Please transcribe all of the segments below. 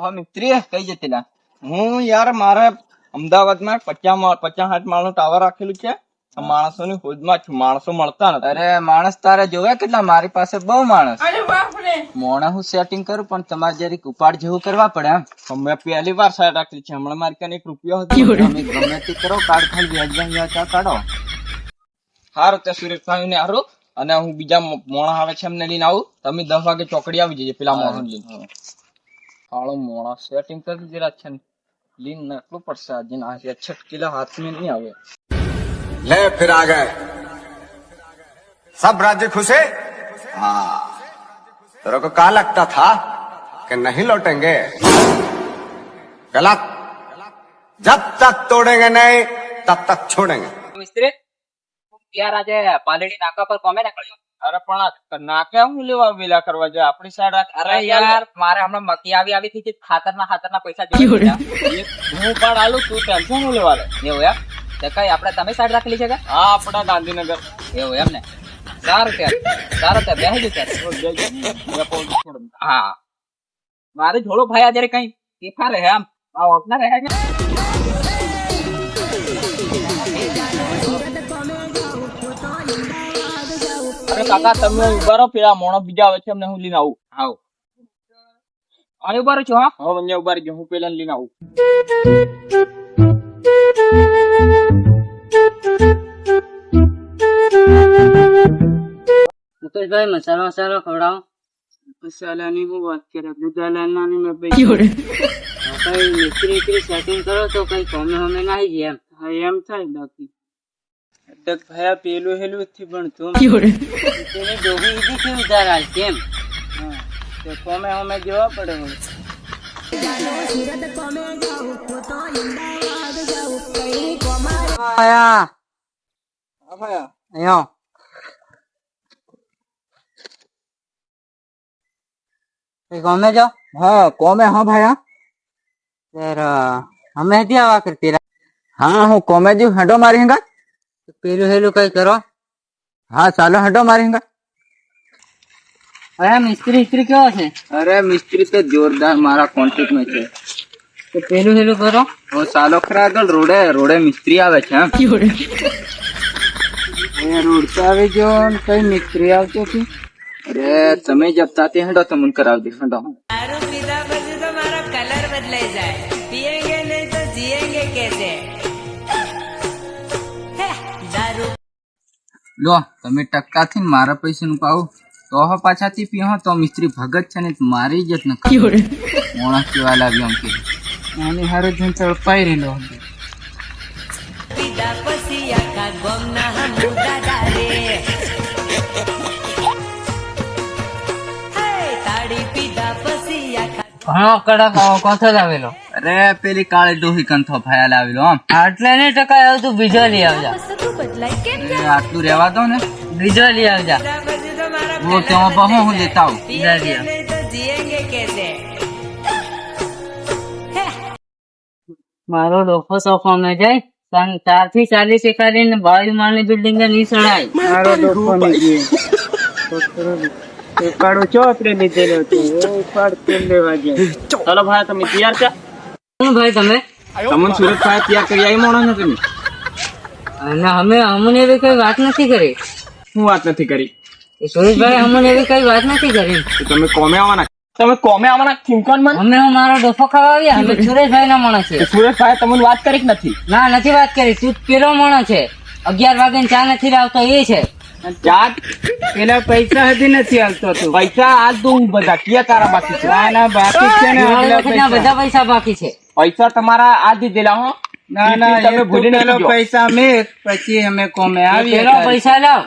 હા મિત્રી કઈ જતી ના? હું યાર મારે અમદાવાદમાં 50-60 માળનું ટાવર રાખેલું છે. માણસોની ખોજમાં છું, માણસો મળતા નથી. અરે માણસ તારે જોવે કેટલા? મારી પાસે બહુ માણસ. મોણા હું સેટિંગ કરું પણ તમારે જરીક ઉપાડ જેવું કરવા પડે એમ. મેં પહેલી વાર સાઈડ રાખેલી છે. હમણાં મારી કને 1 રૂપિયો હતો. તમે ગમે તે કરો, કાર્ડ ખાલી વ્યાજ ચા કાઢો. હારું તે સુરેશભાઈ ને હારું. અને હું બીજા મોણા આવે છે એમને લઈને આવું. તમે 10 વાગે ચોકડી આવી જઈએ પેલા મોણો લઈને. હાલો મોણા સેટિંગ કરી દીધા છે ને લીન નાખવું પડશે આજે. આજે 6 કિલો હાથ में नहीं આવે. ले फिर आ गए सब राज्य खुशे हाँ तेरे को क्या लगता था कि नहीं लौटेंगे गलत जब तक तोड़ेंगे नहीं तब तक छोड़ेंगे મિસ્ત્રી યાર આજે પાલડી નાકા પર કોમે નીકળ્યો. અરે પણ નાકે હું લેવા વેલા કરવા જાય આપણી સાઈડ રાખ. અરે યાર મારે હમણાં મકી આવી થી ખાતરના પૈસા જોઈ હું પણ આલું તું ટેન્શન હું લેવા લે. એવું એમ તો કઈ આપણે તમે સાઈડ રાખેલી છે કે? હા આપડા ગાંધીનગર. એવું એમ ને સારું ત્યારે બેસી જશે. હા મારે જોડો ભાઈ આજે કઈ તીખા રહે એમ આ ઓટના રહે છે. અરે કાકા તમે ઉભા રહો, પેલા મોણો બીજા આવે છે એમને હું લઈને આવું. આવો અહીં ઉભા રહો છો. હા હવે અહીંયા ઉભા રહી હું પેલા લઈને આવું. મુકેશભાઈ મસાલો ખવડાવો. મસાલાની હું વાત કરે, દુધાલાની મેં કઈ મિસ્ત્રી સેટિંગ કરો તો કઈ કોમે હમે નાઈ ગયા એમ. હા એમ થાય બાકી ભાઈ પેલું હેલું થી પણ તું તેની ડોબી ઈધી થી ઉધાર હાલ કેમ? હા તો કોમે હમે જોવા પડે. આયા અહીંયા કોમે जाओ. हाँ कोमे. हाँ भाई हाँ फिर हमें दिया आवा कर तेरा. हाँ હું કોમે जी हटो मारी हंगा. पेलू हेलू कई करो. हाँ चालो हटो मारी हंगा. अरे मिस्त्री क्यों है? अरे मिस्त्री तो जोरदार मारा कॉन्टेक्ट में છે. तो पेलू हेलू करो. वो सालो खरा આગળ રોડે મિસ્ત્રી આવે છે. रोड पे आवे जो कई मिस्त्री આવતો છે. अरे તમે जब ताते हटो तुम कराव दे हटो. दारू पीता પછી તો મારો કલર બદલાઈ જાય. पिएंगे नहीं तो जिएंगे कैसे? दारू લો તમે ટક્કાથી મારા પૈસા નું પાવ તો હવે પાછાથી પીહો તો મિસ્ત્રી ભગત છે ને મારી ઇજ્જત ન કરે. મોણા કેવા લાગ્યો એમ કે આની હારો જન તળપાઈ રહેલો. પીધા પછી આખા ગોમના હમુદા ડારે. હે તાળી પીધા પછી આખા ઘણો કડક કોથો લાવેલો. અરે પેલી કાળી ડોહી કંથો ફાયા લાવેલો આમ. આટલે નહીં ટકા આવ્યું તું બીજો લઈ આવજા. બદલાય કેમ આટલું રહેવા દો ને. બીજો લઈ આવજા. પછી તો મારા वो क्यों बहू હું લેતા આવું. पिएंगे नहीं तो जिएंगे कैसे? મારો ડોફો સોફો में જાય 4 થી 40 એકાડીને 22 માળની બિલ્ડિંગ ને ની સડાય. મારો ડોફો ને ગઈ એકાડો ચો આપણે લીધેલો હતો. ઓ ઉપાડ તેલ લેવા ગયા. ચાલો ભાઈ તમે તૈયાર છે? શું ભાઈ તમે? તમને સુરત ભાઈ તૈયાર કરી આવી મોણો ને તમે? અને અમને એવી કઈ વાત નથી કરી. હું વાત નથી કરી. સુરેશભાઈ અમને એવી કઈ વાત નથી કરી. તમે કોમે આવવાના થીમકોન મન. અમે મારો ડોફો ખવાવ્યા. અમે સુરેશભાઈ ના માણસ છે. સુરેશભાઈ તમને વાત કરી કે નથી? ના નથી વાત કરી. તું પેલો માણસ છે 11 વાગે ચા નથી લાવતો એ છે. ચાર પેલા પૈસા હજી નથી આવતો તું. પૈસા આજ દઉં બધા ક્યાં તારા બાકી છે? ના બાકી છે ને બધા પૈસા બાકી છે. પૈસા તમારા આજ દીધેલા હો. ના તમે ભૂલીને આવજો. પૈસા અમે પછી અમે કોમે આવીએ. પેલો પૈસા લાવ.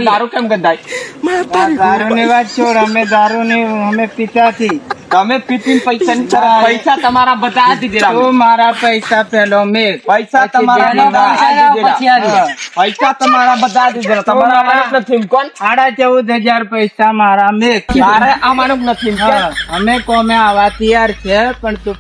દારૂ કેમ ગંધાય? દારૂ ની વાત છોડ. અમે દારૂ ની અમે પીતા થી. તમે પીતીને પૈસા તમારા બધા આજ દીધેલા. તું મારા પૈસા પેલો મેં પૈસા તમારા બધા આજ દીધેલા. પૈસા તમારા બધા આજ દીધેલા. તમારા અમારું નથી કોણ? 14,000 પૈસા મારા મેં. તારે અમારું નથી. અમે કોમે આવા તૈયાર છે પણ તું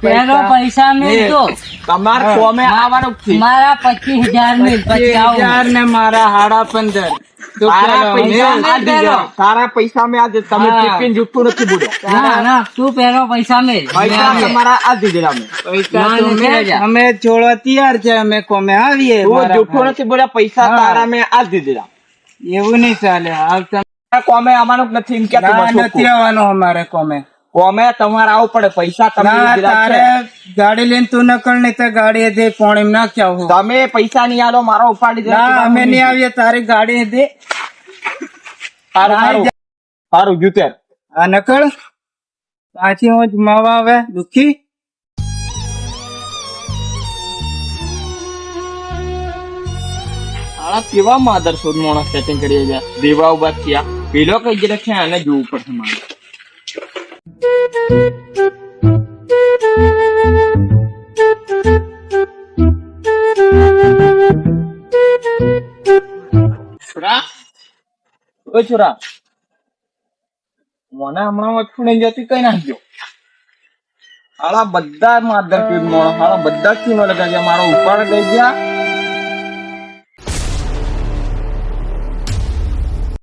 પૈસા મેં તો તમારે કોમે આવવાનું જ છે. મારા 25,000 ને મારા 15,000 તું તારા પહેલો, પૈસા મેં આ દીધા. તારા પૈસા મેં આજે તમે હા. ટિફિન જુઠ્ઠું નથી બોલ્યો. ના ના તું પહેલો પૈસા મેં પૈસા તમારા આ દીધેલા મેં. પૈસા ના, તો નથી મેં રાજા. અમે છોડવા તૈયાર છે અમે કોમે આવીએ તું મારા જુઠ્ઠું ભાઈ. નથી બોલ્યા. પૈસા હા. તારા મેં આ દીધેલા. એવું નહીં ચાલે હાલ તમે કોમે આવવાનું જ નથી એમ કે ના નથી આવવાનું અમારે કોમે કોમે તમારે આવવું પડે. પૈસા તમે ના લીધેલા તારે છે. ગાડી લઈને તું નકળ નહીં તો ગાડી દે પોણી નાખ્યા હું તમે પૈસા નહીં આલો મારો ઉપાડી દે. ના અમે નહીં આવીએ તારી ગાડી દે સારું સારું સારું જુતેર. આ નકળ પાછી હું જ માવા આવે દુખી આળા કેવા માદર શોધ માણસ સેટિંગ કરી ગયા. દેવા ઉભા થયા. પેલો કઈ જરા છે આને જોવું પડશે મારે. છોરા ઓ છોરા મને હમણાં વચ્ચે નહીં જતી કઈ નાખજો. આળા બધા માદર પીડ માણસ આળા બધા થી મને કહે મારો ઉપાડ ગઈ ગયા